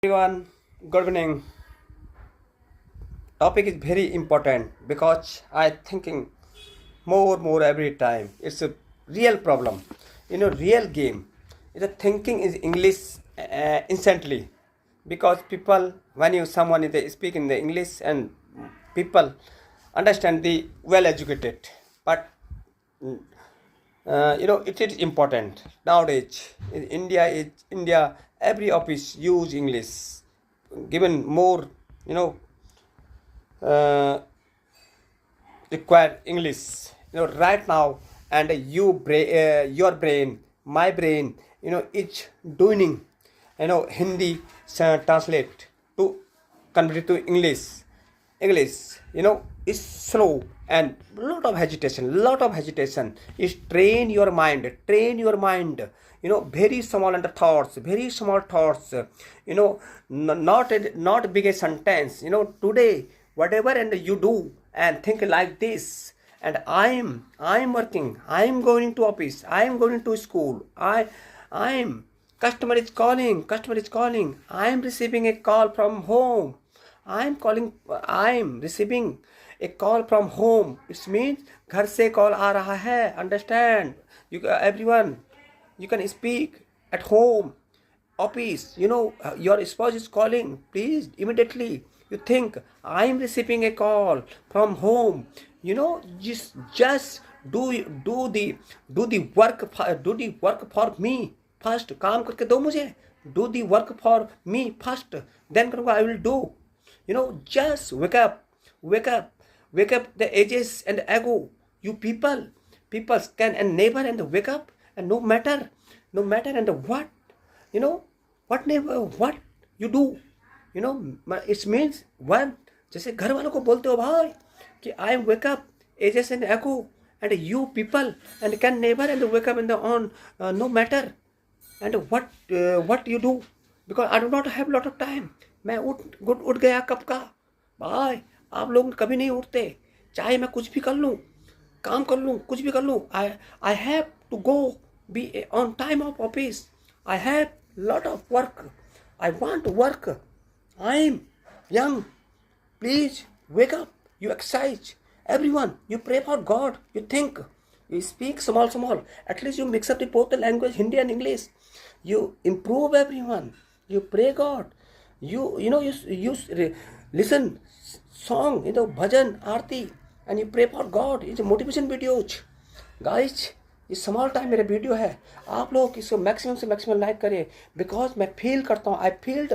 Everyone, good evening. Topic is very important because I thinking more every time. It's a real problem, real game. The thinking is English instantly because people when you someone is speak in the English and people understand the well educated, but it is important nowadays. In India, every office use English, given more you know uh, require English right now. And your brain, my brain, it's doing Hindi translate to convert to English, is slow and lot of hesitation is train your mind, very small under thoughts, very small thoughts, not big a sentence, today whatever and you do and think like this. And I'm working, I'm going to office, I'm going to school, I'm customer is calling, I'm receiving a call from home, I'm receiving a call from home. It means घर से call आ रहा है. Understand? Everyone, you can speak at home, office. Your spouse is calling. Please immediately you think I'm receiving a call from home. Just do the work for me first. काम करके दो मुझे. Do the work for me first. Then I will do. Just wake up the ages and ago. You people can and never and wake up, and no matter and what, what you do, it means one. जैसे घर वालों को बोलते हो भाई कि I wake up ages and ago, and you people and can never and wake up in the on, no matter and what you do, because I do not have lot of time. मैं उठ गया कब का भाई. आप लोग कभी नहीं उठते. चाहे मैं कुछ भी कर लूँ, काम कर लूँ, कुछ भी कर लूँ, I have to go be on time of office. I have lot of work. I want to work. I'm young. Please wake up. You exercise. Everyone, you pray for God. You think. You speak small. At least you mix up the both the language, Hindi and English. You improve everyone. You pray God. You listen song, bhajan, aarti, and you pray for God. It's a motivation videos. Guys, ये small time मेरा video है. आप लोग इसको maximum से maximum like करें, because मैं feel करता हूँ, आई फील्ड